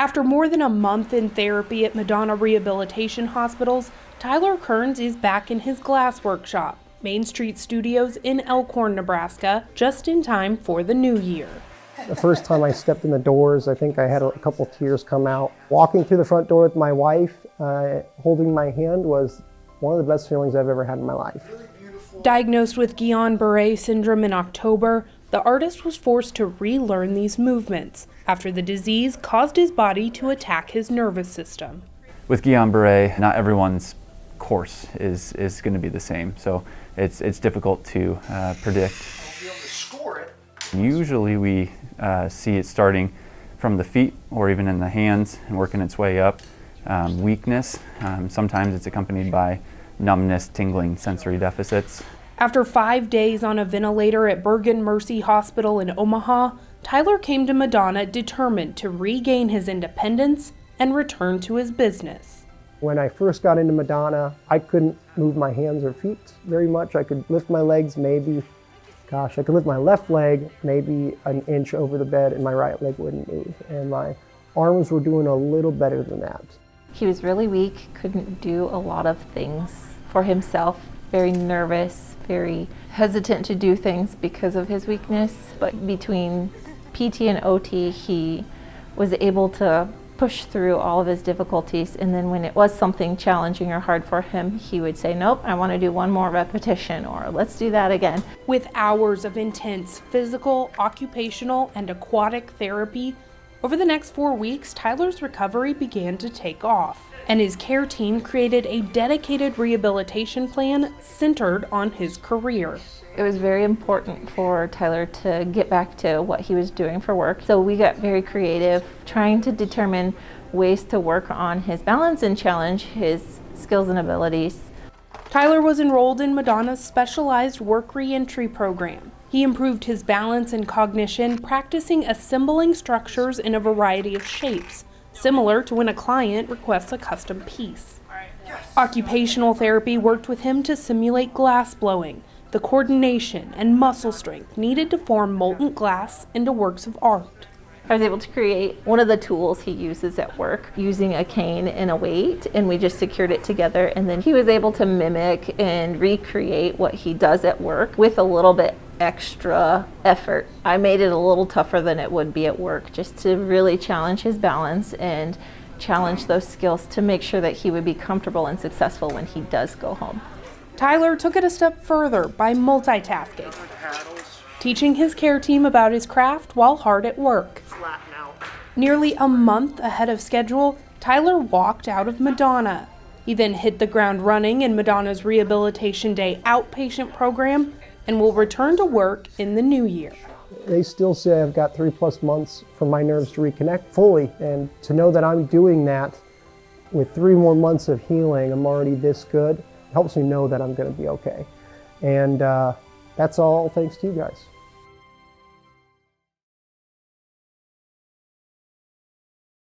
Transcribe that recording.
After more than a month in therapy at Madonna Rehabilitation Hospitals, Tyler Curnes is back in his glass workshop, Main Street Studios in Elkhorn, Nebraska, just in time for the new year. The first time I stepped in the doors, I think I had a couple tears come out. Walking through the front door with my wife, holding my hand, was one of the best feelings I've ever had in my life. Diagnosed with Guillain-Barre syndrome in October, the artist was forced to relearn these movements after the disease caused his body to attack his nervous system. With Guillain-Barre, not everyone's course is going to be the same, so it's difficult to predict. Usually we see it starting from the feet or even in the hands and working its way up. Weakness, sometimes it's accompanied by numbness, tingling, sensory deficits. After 5 days on a ventilator at Bergen Mercy Hospital in Omaha, Tyler came to Madonna determined to regain his independence and return to his business. When I first got into Madonna, I couldn't move my hands or feet very much. I could lift my legs I could lift my left leg maybe an inch over the bed and my right leg wouldn't move. And my arms were doing a little better than that. He was really weak, couldn't do a lot of things for himself, very nervous, very hesitant to do things because of his weakness. But between PT and OT, he was able to push through all of his difficulties, and then when it was something challenging or hard for him, he would say, nope, I want to do one more repetition, or let's do that again. With hours of intense physical, occupational, and aquatic therapy, over the next 4 weeks, Tyler's recovery began to take off, and his care team created a dedicated rehabilitation plan centered on his career. It was very important for Tyler to get back to what he was doing for work. So we got very creative, trying to determine ways to work on his balance and challenge his skills and abilities. Tyler was enrolled in Madonna's specialized work reentry program. He improved his balance and cognition, practicing assembling structures in a variety of shapes, similar to when a client requests a custom piece. Occupational therapy worked with him to simulate glass blowing, the coordination and muscle strength needed to form molten glass into works of art. I was able to create one of the tools he uses at work using a cane and a weight, and we just secured it together, and then he was able to mimic and recreate what he does at work with a little bit extra effort. I made it a little tougher than it would be at work, just to really challenge his balance and challenge those skills to make sure that he would be comfortable and successful when he does go home. Tyler took it a step further by multitasking, teaching his care team about his craft while hard at work. Nearly a month ahead of schedule, Tyler walked out of Madonna. He then hit the ground running in Madonna's Rehabilitation Day outpatient program and will return to work in the new year. They still say I've got 3+ months for my nerves to reconnect fully, and to know that I'm doing that with 3 more months of healing, I'm already this good, helps me know that I'm going to be okay. And that's all thanks to you guys.